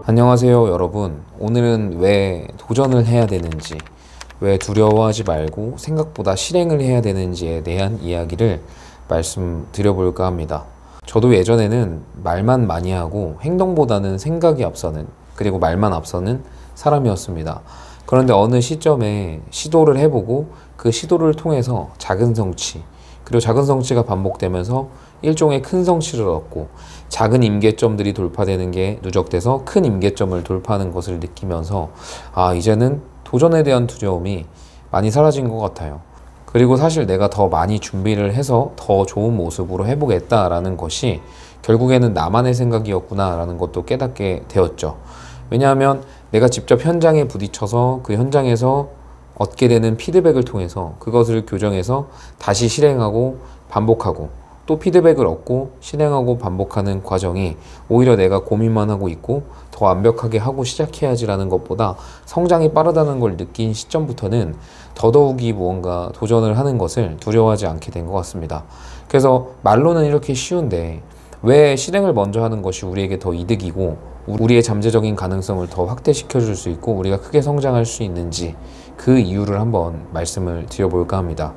안녕하세요 여러분. 오늘은 왜 도전을 해야 되는지, 왜 두려워하지 말고 생각보다 실행을 해야 되는지에 대한 이야기를 말씀드려볼까 합니다. 저도 예전에는 말만 많이 하고 행동보다는 생각이 앞서는, 그리고 말만 앞서는 사람이었습니다. 그런데 어느 시점에 시도를 해보고 그 시도를 통해서 작은 성취, 그리고 작은 성취가 반복되면서 일종의 큰 성취를 얻고 작은 임계점들이 돌파되는 게 누적돼서 큰 임계점을 돌파하는 것을 느끼면서 이제는 도전에 대한 두려움이 많이 사라진 것 같아요. 그리고 사실 내가 더 많이 준비를 해서 더 좋은 모습으로 해보겠다라는 것이 결국에는 나만의 생각이었구나 라는 것도 깨닫게 되었죠. 왜냐하면 내가 직접 현장에 부딪혀서 그 현장에서 얻게 되는 피드백을 통해서 그것을 교정해서 다시 실행하고 반복하고 또 피드백을 얻고 실행하고 반복하는 과정이 오히려 내가 고민만 하고 있고 더 완벽하게 하고 시작해야지라는 것보다 성장이 빠르다는 걸 느낀 시점부터는 더더욱이 무언가 도전을 하는 것을 두려워하지 않게 된 것 같습니다. 그래서 말로는 이렇게 쉬운데 왜 실행을 먼저 하는 것이 우리에게 더 이득이고 우리의 잠재적인 가능성을 더 확대시켜 줄 수 있고 우리가 크게 성장할 수 있는지 그 이유를 한번 말씀을 드려볼까 합니다.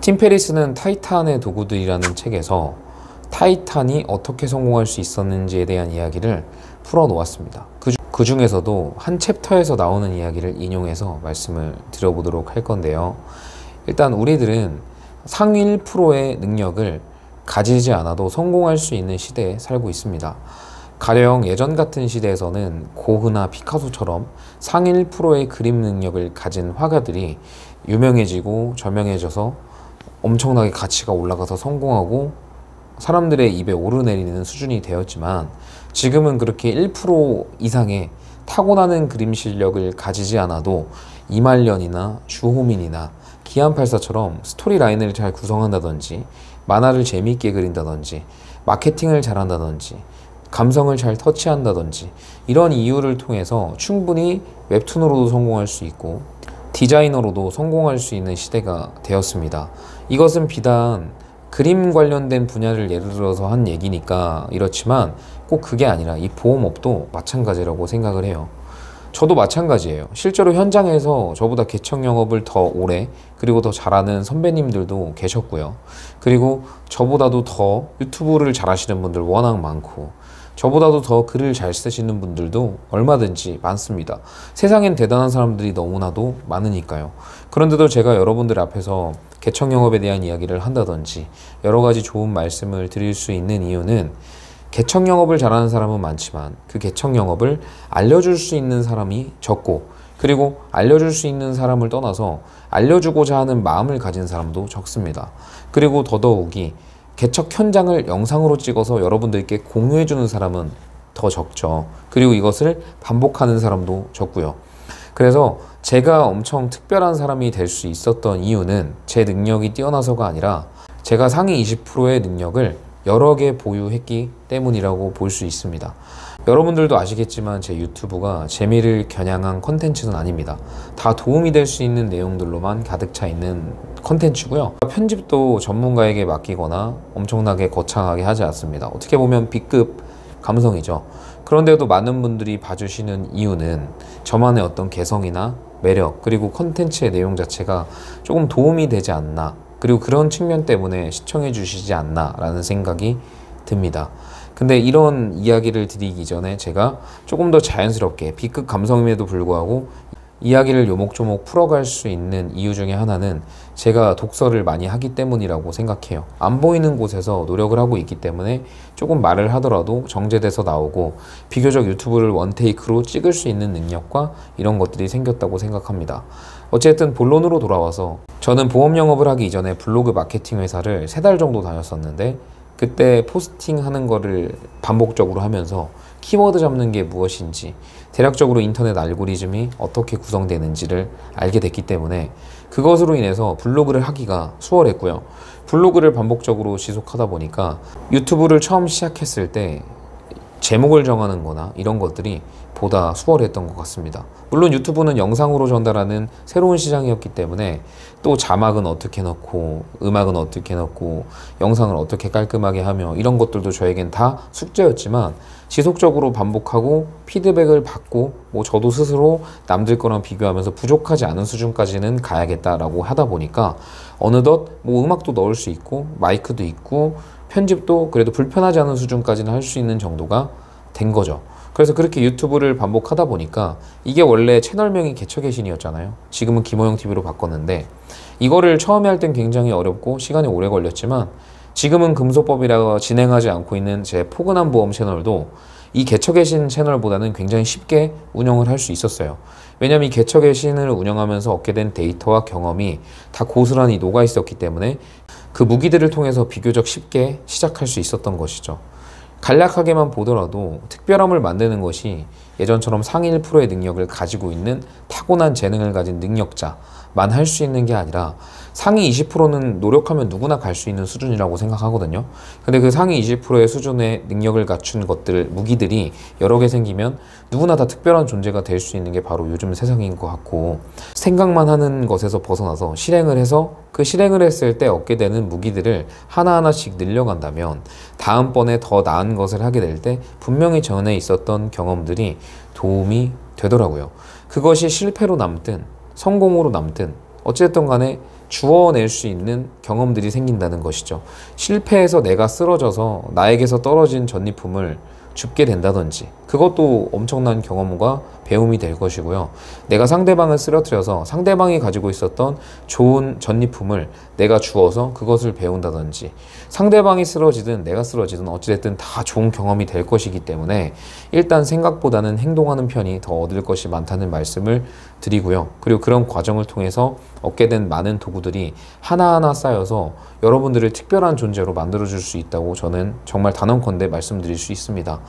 팀 페리스는 타이탄의 도구들이라는 책에서 타이탄이 어떻게 성공할 수 있었는지에 대한 이야기를 풀어놓았습니다. 그 중에서도 한 챕터에서 나오는 이야기를 인용해서 말씀을 드려보도록 할 건데요. 일단 우리들은 상위 1%의 능력을 가지지 않아도 성공할 수 있는 시대에 살고 있습니다. 가령 예전 같은 시대에서는 고흐나 피카소처럼 상위 1%의 그림 능력을 가진 화가들이 유명해지고 저명해져서 엄청나게 가치가 올라가서 성공하고 사람들의 입에 오르내리는 수준이 되었지만 지금은 그렇게 1% 이상의 타고나는 그림 실력을 가지지 않아도 이말년이나 주호민이나 기안84처럼 스토리라인을 잘 구성한다든지 만화를 재미있게 그린다든지 마케팅을 잘한다든지 감성을 잘 터치한다든지 이런 이유를 통해서 충분히 웹툰으로도 성공할 수 있고 디자이너로도 성공할 수 있는 시대가 되었습니다. 이것은 비단 그림 관련된 분야를 예를 들어서 한 얘기니까 이렇지만 꼭 그게 아니라 이 보험업도 마찬가지라고 생각을 해요. 저도 마찬가지예요. 실제로 현장에서 저보다 개척 영업을 더 오래 그리고 더 잘하는 선배님들도 계셨고요. 그리고 저보다도 더 유튜브를 잘하시는 분들 워낙 많고 저보다도 더 글을 잘 쓰시는 분들도 얼마든지 많습니다. 세상엔 대단한 사람들이 너무나도 많으니까요. 그런데도 제가 여러분들 앞에서 개척 영업에 대한 이야기를 한다든지 여러 가지 좋은 말씀을 드릴 수 있는 이유는 개척 영업을 잘하는 사람은 많지만 그 개척 영업을 알려줄 수 있는 사람이 적고 그리고 알려줄 수 있는 사람을 떠나서 알려주고자 하는 마음을 가진 사람도 적습니다. 그리고 더더욱이 개척 현장을 영상으로 찍어서 여러분들께 공유해주는 사람은 더 적죠. 그리고 이것을 반복하는 사람도 적고요. 그래서 제가 엄청 특별한 사람이 될 수 있었던 이유는 제 능력이 뛰어나서가 아니라 제가 상위 20%의 능력을 여러 개 보유했기 때문이라고 볼 수 있습니다. 여러분들도 아시겠지만 제 유튜브가 재미를 겨냥한 컨텐츠는 아닙니다. 다 도움이 될 수 있는 내용들로만 가득 차 있는 컨텐츠고요. 편집도 전문가에게 맡기거나 엄청나게 거창하게 하지 않습니다. 어떻게 보면 B급 감성이죠. 그런데도 많은 분들이 봐주시는 이유는 저만의 어떤 개성이나 매력 그리고 컨텐츠의 내용 자체가 조금 도움이 되지 않나, 그리고 그런 측면 때문에 시청해 주시지 않나 라는 생각이 듭니다. 근데 이런 이야기를 드리기 전에 제가 조금 더 자연스럽게 B급 감성임에도 불구하고 이야기를 요목조목 풀어갈 수 있는 이유 중에 하나는 제가 독서를 많이 하기 때문이라고 생각해요. 안 보이는 곳에서 노력을 하고 있기 때문에 조금 말을 하더라도 정제돼서 나오고 비교적 유튜브를 원테이크로 찍을 수 있는 능력과 이런 것들이 생겼다고 생각합니다. 어쨌든 본론으로 돌아와서 저는 보험 영업을 하기 이전에 블로그 마케팅 회사를 3달 정도 다녔었는데 그때 포스팅 하는 거를 반복적으로 하면서 키워드 잡는 게 무엇인지 대략적으로 인터넷 알고리즘이 어떻게 구성되는지를 알게 됐기 때문에 그것으로 인해서 블로그를 하기가 수월했고요. 블로그를 반복적으로 지속하다 보니까 유튜브를 처음 시작했을 때 제목을 정하는 거나 이런 것들이 보다 수월했던 것 같습니다. 물론 유튜브는 영상으로 전달하는 새로운 시장이었기 때문에 또 자막은 어떻게 넣고 음악은 어떻게 넣고 영상을 어떻게 깔끔하게 하며 이런 것들도 저에겐 다 숙제였지만 지속적으로 반복하고 피드백을 받고 저도 스스로 남들 거랑 비교하면서 부족하지 않은 수준까지는 가야겠다라고 하다 보니까 어느덧 음악도 넣을 수 있고 마이크도 있고 편집도 그래도 불편하지 않은 수준까지는 할 수 있는 정도가 된 거죠. 그래서 그렇게 유튜브를 반복하다 보니까 이게 원래 채널명이 개척개신이었잖아요. 지금은 김호영TV로 바꿨는데 이거를 처음에 할 땐 굉장히 어렵고 시간이 오래 걸렸지만 지금은 금소법이라 진행하지 않고 있는 제 포근한 보험 채널도 이 개척개신 채널보다는 굉장히 쉽게 운영을 할 수 있었어요. 왜냐하면 이 개척개신을 운영하면서 얻게 된 데이터와 경험이 다 고스란히 녹아 있었기 때문에 그 무기들을 통해서 비교적 쉽게 시작할 수 있었던 것이죠. 간략하게만 보더라도 특별함을 만드는 것이 예전처럼 상위 1%의 능력을 가지고 있는 타고난 재능을 가진 능력자만 할 수 있는 게 아니라 상위 20%는 노력하면 누구나 갈 수 있는 수준이라고 생각하거든요. 근데 그 상위 20%의 수준의 능력을 갖춘 것들, 무기들이 여러 개 생기면 누구나 다 특별한 존재가 될 수 있는 게 바로 요즘 세상인 것 같고, 생각만 하는 것에서 벗어나서 실행을 해서 그 실행을 했을 때 얻게 되는 무기들을 하나하나씩 늘려간다면 다음번에 더 나은 것을 하게 될 때 분명히 전에 있었던 경험들이 도움이 되더라고요. 그것이 실패로 남든 성공으로 남든 어쨌든 간에 주워낼 수 있는 경험들이 생긴다는 것이죠. 실패해서 내가 쓰러져서 나에게서 떨어진 전리품을 줍게 된다든지 그것도 엄청난 경험과 배움이 될 것이고요. 내가 상대방을 쓰러뜨려서 상대방이 가지고 있었던 좋은 전리품을 내가 주어서 그것을 배운다든지 상대방이 쓰러지든 내가 쓰러지든 어찌됐든 다 좋은 경험이 될 것이기 때문에 일단 생각보다는 행동하는 편이 더 얻을 것이 많다는 말씀을 드리고요. 그리고 그런 과정을 통해서 얻게 된 많은 도구들이 하나하나 쌓여서 여러분들을 특별한 존재로 만들어줄 수 있다고 저는 정말 단언컨대 말씀드릴 수 있습니다.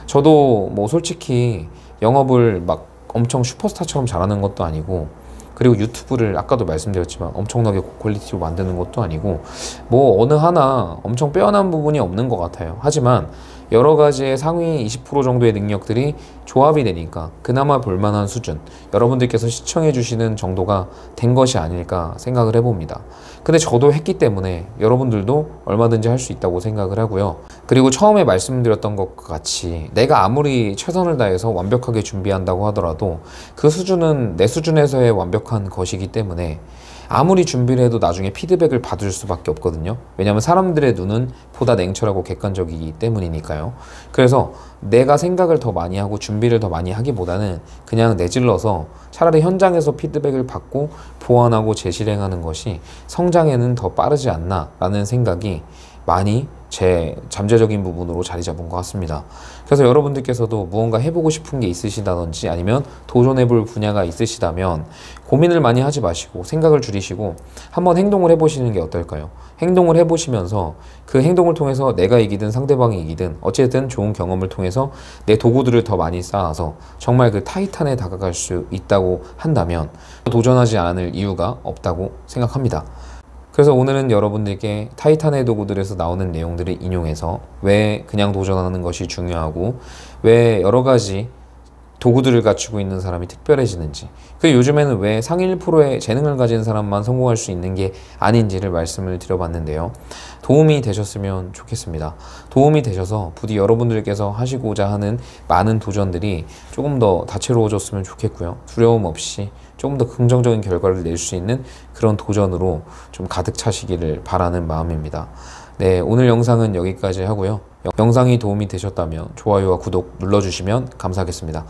저도 솔직히 영업을 막 엄청 슈퍼스타처럼 잘하는 것도 아니고, 그리고 유튜브를 아까도 말씀드렸지만 엄청나게 고퀄리티로 만드는 것도 아니고 어느 하나 엄청 빼어난 부분이 없는 것 같아요. 하지만 여러 가지의 상위 20% 정도의 능력들이 조합이 되니까 그나마 볼만한 수준, 여러분들께서 시청해 주시는 정도가 된 것이 아닐까 생각을 해봅니다. 근데 저도 했기 때문에 여러분들도 얼마든지 할 수 있다고 생각을 하고요. 그리고 처음에 말씀드렸던 것과 같이 내가 아무리 최선을 다해서 완벽하게 준비한다고 하더라도 그 수준은 내 수준에서의 완벽한 것이기 때문에 아무리 준비를 해도 나중에 피드백을 받을 수밖에 없거든요. 왜냐하면 사람들의 눈은 보다 냉철하고 객관적이기 때문이니까요. 그래서 내가 생각을 더 많이 하고 준비를 더 많이 하기보다는 그냥 내질러서 차라리 현장에서 피드백을 받고 보완하고 재실행하는 것이 성장에는 더 빠르지 않나 라는 생각이 많이 제 잠재적인 부분으로 자리 잡은 것 같습니다. 그래서 여러분들께서도 무언가 해보고 싶은 게 있으시다든지 아니면 도전해볼 분야가 있으시다면 고민을 많이 하지 마시고 생각을 줄이시고 한번 행동을 해보시는 게 어떨까요? 행동을 해보시면서 그 행동을 통해서 내가 이기든 상대방이 이기든 어쨌든 좋은 경험을 통해서 내 도구들을 더 많이 쌓아서 정말 그 타이탄에 다가갈 수 있다고 한다면 도전하지 않을 이유가 없다고 생각합니다. 그래서 오늘은 여러분들께 타이탄의 도구들에서 나오는 내용들을 인용해서 왜 그냥 도전하는 것이 중요하고 왜 여러 가지 도구들을 갖추고 있는 사람이 특별해지는지, 그리고 요즘에는 왜 상위 1%의 재능을 가진 사람만 성공할 수 있는 게 아닌지를 말씀을 드려봤는데요. 도움이 되셨으면 좋겠습니다. 도움이 되셔서 부디 여러분들께서 하시고자 하는 많은 도전들이 조금 더 다채로워졌으면 좋겠고요. 두려움 없이 조금 더 긍정적인 결과를 낼 수 있는 그런 도전으로 좀 가득 차시기를 바라는 마음입니다. 네, 오늘 영상은 여기까지 하고요. 영상이 도움이 되셨다면 좋아요와 구독 눌러주시면 감사하겠습니다.